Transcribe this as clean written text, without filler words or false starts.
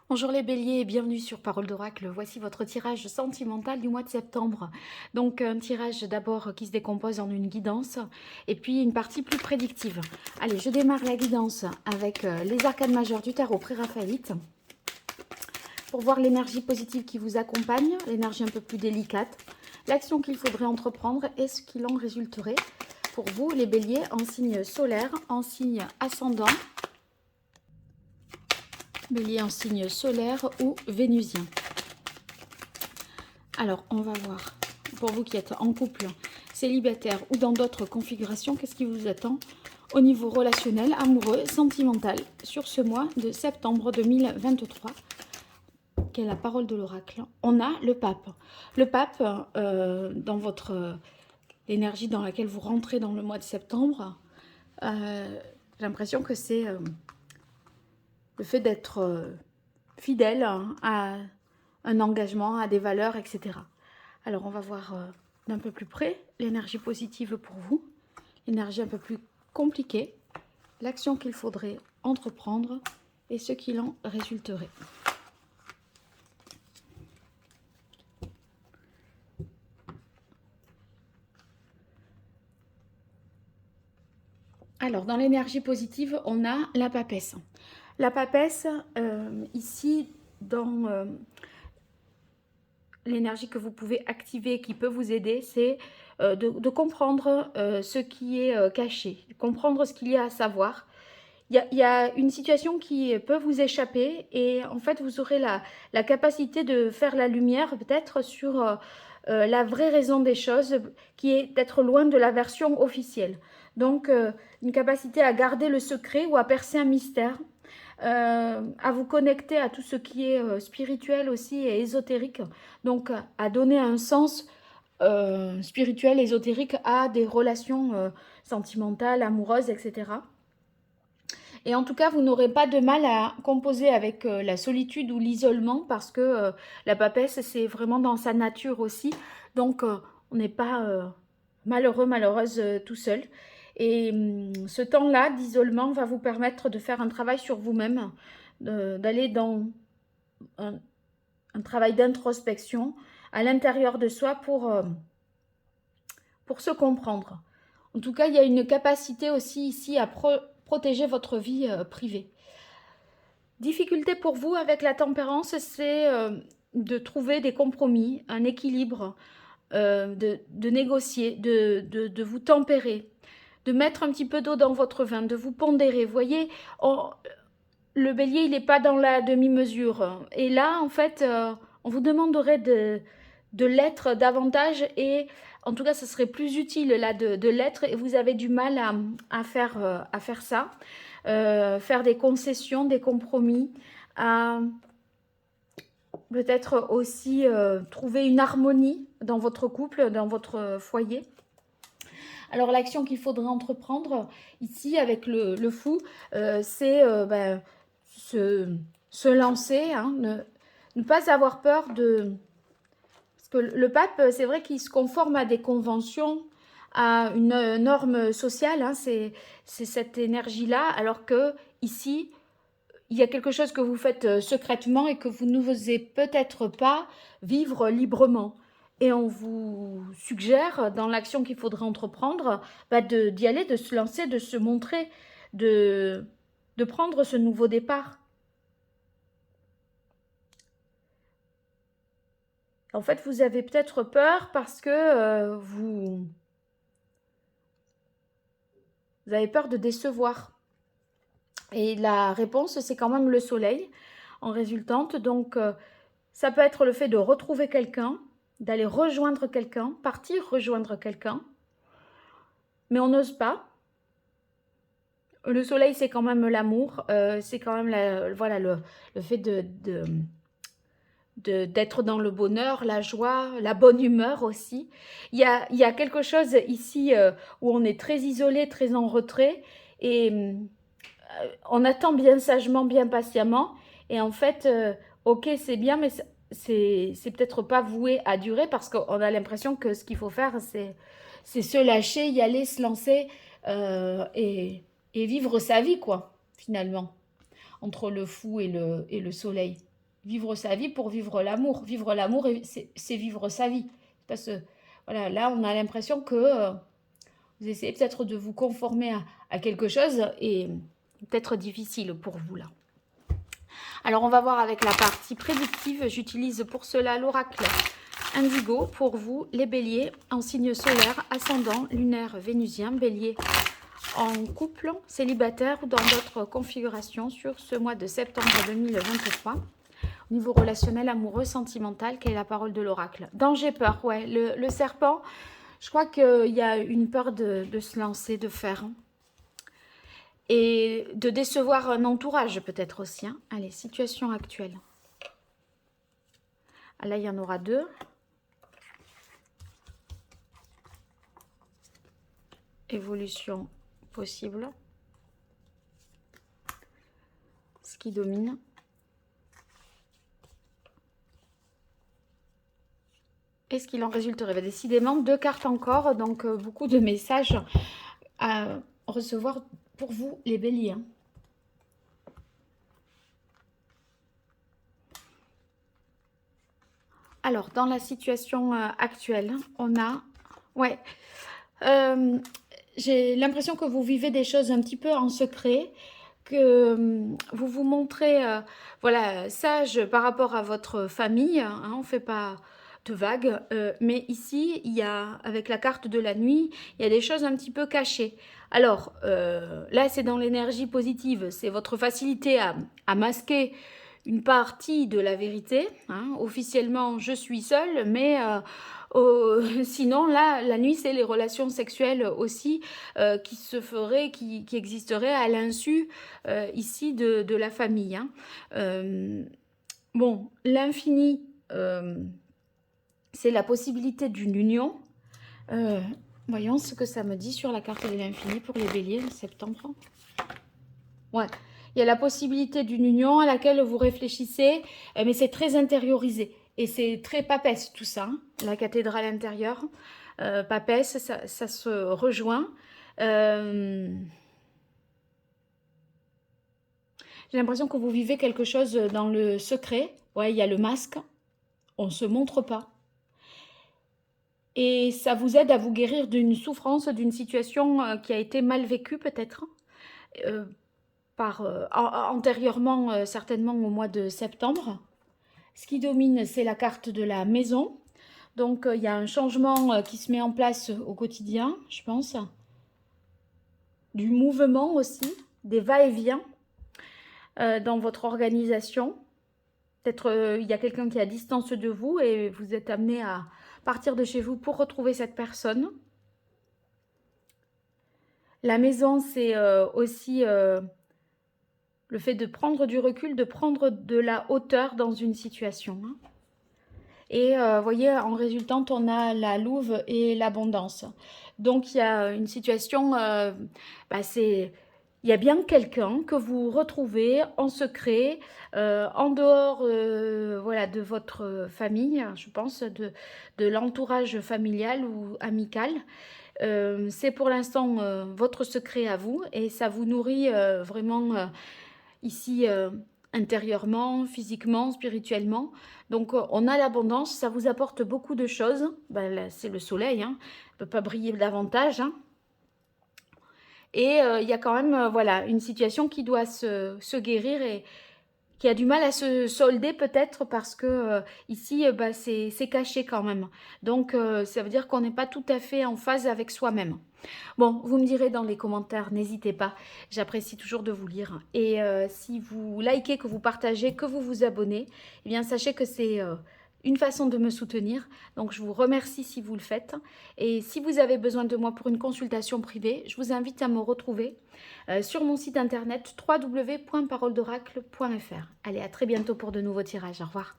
Bonjour les béliers et bienvenue sur Parole d'Oracle. Voici votre tirage sentimental du mois de septembre. Donc un tirage d'abord qui se décompose en une guidance et puis une partie plus prédictive. Allez, je démarre la guidance avec les arcanes majeures du tarot pré-raphaélite pour voir l'énergie positive qui vous accompagne, l'énergie un peu plus délicate, l'action qu'il faudrait entreprendre et ce qu'il en résulterait pour vous les béliers en signe solaire, en signe ascendant, bélier en signe solaire ou vénusien. Alors, on va voir, pour vous qui êtes en couple, célibataire ou dans d'autres configurations, qu'est-ce qui vous attend au niveau relationnel, amoureux, sentimental, sur ce mois de septembre 2023. Quelle est la parole de l'oracle? On a le pape. Le pape, dans votre l'énergie dans laquelle vous rentrez dans le mois de septembre, j'ai l'impression que c'est le fait d'être fidèle à un engagement, à des valeurs, etc. Alors, on va voir d'un peu plus près l'énergie positive pour vous, l'énergie un peu plus compliquée, l'action qu'il faudrait entreprendre et ce qu'il en résulterait. Alors, dans l'énergie positive, on a la papesse. La papesse, ici, dans l'énergie que vous pouvez activer, qui peut vous aider, c'est de comprendre ce qui est caché, comprendre ce qu'il y a à savoir. Il y a une situation qui peut vous échapper et en fait, vous aurez la capacité de faire la lumière peut-être sur la vraie raison des choses, qui est d'être loin de la version officielle. Donc, une capacité à garder le secret ou à percer un mystère, à vous connecter à tout ce qui est spirituel aussi et ésotérique. Donc, à donner un sens spirituel, ésotérique à des relations sentimentales, amoureuses, etc. Et en tout cas, vous n'aurez pas de mal à composer avec la solitude ou l'isolement parce que la papesse, c'est vraiment dans sa nature aussi. Donc, on n'est pas malheureux, malheureuse tout seul. Et ce temps-là d'isolement va vous permettre de faire un travail sur vous-même, d'aller dans un travail d'introspection à l'intérieur de soi pour se comprendre. En tout cas, il y a une capacité aussi ici à protéger votre vie privée. Difficulté pour vous avec la tempérance, c'est de trouver des compromis, un équilibre, de négocier, de vous tempérer, de mettre un petit peu d'eau dans votre vin, de vous pondérer. Vous voyez, le bélier, il n'est pas dans la demi-mesure. Et là, en fait, on vous demanderait de l'être davantage et en tout cas, ce serait plus utile là de l'être et vous avez du mal à faire ça. Faire des concessions, des compromis, à peut-être aussi trouver une harmonie dans votre couple, dans votre foyer. Alors l'action qu'il faudrait entreprendre ici avec le fou, c'est se lancer, hein, ne pas avoir peur de... Parce que le pape, c'est vrai qu'il se conforme à des conventions, à une norme sociale, hein, c'est cette énergie-là, alors que ici, il y a quelque chose que vous faites secrètement et que vous n'osez peut-être pas vivre librement. Et on vous suggère, dans l'action qu'il faudrait entreprendre, d'y aller, de se lancer, de se montrer, de prendre ce nouveau départ. En fait, vous avez peut-être peur parce que vous avez peur de décevoir. Et la réponse, c'est quand même le soleil en résultante. Donc, ça peut être le fait de retrouver quelqu'un, d'aller rejoindre quelqu'un, partir rejoindre quelqu'un. Mais on n'ose pas. Le soleil, c'est quand même l'amour. C'est quand même voilà, le fait d'être dans le bonheur, la joie, la bonne humeur aussi. Il y a quelque chose ici où on est très isolé, très en retrait. Et on attend bien sagement, bien patiemment. Et en fait, ok, c'est bien, mais c'est peut-être pas voué à durer parce qu'on a l'impression que ce qu'il faut faire, c'est se lâcher, y aller, se lancer et vivre sa vie, quoi, finalement, entre le fou et le soleil. vivre sa vie pour vivre l'amour. Vivre l'amour, c'est vivre sa vie. Parce que, voilà, là, on a l'impression que vous essayez peut-être de vous conformer à quelque chose et peut-être difficile pour vous, là. Alors, on va voir avec la partie prédictive. J'utilise pour cela l'oracle Indigo pour vous, les béliers, en signe solaire, ascendant, lunaire, vénusien, bélier en couple, célibataire ou dans d'autres configurations sur ce mois de septembre 2023. Au niveau relationnel, amoureux, sentimental, quelle est la parole de l'oracle? Danger, peur, ouais. Le serpent, je crois qu'il y a une peur de se lancer, de faire. Et de décevoir un entourage peut-être aussi. Hein. Allez, situation actuelle. Ah, là, il y en aura deux. Évolution possible. Ce qui domine. Et ce qu'il en résulterait? Décidément, deux cartes encore, donc beaucoup de messages à recevoir pour vous, les béliers. Alors, dans la situation actuelle, on a... Ouais. J'ai l'impression que vous vivez des choses un petit peu en secret, que vous vous montrez voilà, sage par rapport à votre famille. Hein, on ne fait pas de vagues. Mais ici, il y a, avec la carte de la nuit, il y a des choses un petit peu cachées. Alors, là, c'est dans l'énergie positive. C'est votre facilité à masquer une partie de la vérité. Hein. Officiellement, je suis seule, mais sinon, là, la nuit, c'est les relations sexuelles aussi qui se feraient, qui existeraient à l'insu ici de la famille. Hein. Bon, l'infini, c'est la possibilité d'une union. Voyons ce que ça me dit sur la carte de l'infini pour les béliers en septembre. Ouais. Il y a la possibilité d'une union à laquelle vous réfléchissez, mais c'est très intériorisé. Et c'est très papesse tout ça, hein, la cathédrale intérieure. Papesse, ça se rejoint. J'ai l'impression que vous vivez quelque chose dans le secret. Ouais, il y a le masque. On ne se montre pas. Et ça vous aide à vous guérir d'une souffrance, d'une situation qui a été mal vécue peut-être. Antérieurement, certainement au mois de septembre. Ce qui domine, c'est la carte de la maison. Donc, il y a un changement qui se met en place au quotidien, je pense. Du mouvement aussi, des va-et-vient dans votre organisation. Peut-être il y a quelqu'un qui est à distance de vous et vous êtes amené à partir de chez vous pour retrouver cette personne. La maison, c'est aussi... le fait de prendre du recul, de prendre de la hauteur dans une situation. Hein. Et vous voyez, en résultante, on a la louve et l'abondance. Donc, il y a une situation, il y a bien quelqu'un que vous retrouvez en secret, en dehors voilà, de votre famille, je pense, de l'entourage familial ou amical. C'est pour l'instant votre secret à vous et ça vous nourrit vraiment... ici intérieurement, physiquement, spirituellement. Donc on a l'abondance, ça vous apporte beaucoup de choses. Ben, c'est le soleil, hein. On ne peut pas briller davantage. Hein. Et il y a quand même voilà, une situation qui doit se guérir et qui a du mal à se solder peut-être parce que ici c'est caché quand même. Donc ça veut dire qu'on n'est pas tout à fait en phase avec soi-même. Bon, vous me direz dans les commentaires, n'hésitez pas, j'apprécie toujours de vous lire. Et si vous likez, que vous partagez, que vous vous abonnez, eh bien sachez que c'est une façon de me soutenir. Donc je vous remercie si vous le faites. Et si vous avez besoin de moi pour une consultation privée, je vous invite à me retrouver sur mon site internet www.paroledoracle.fr. Allez, à très bientôt pour de nouveaux tirages. Au revoir.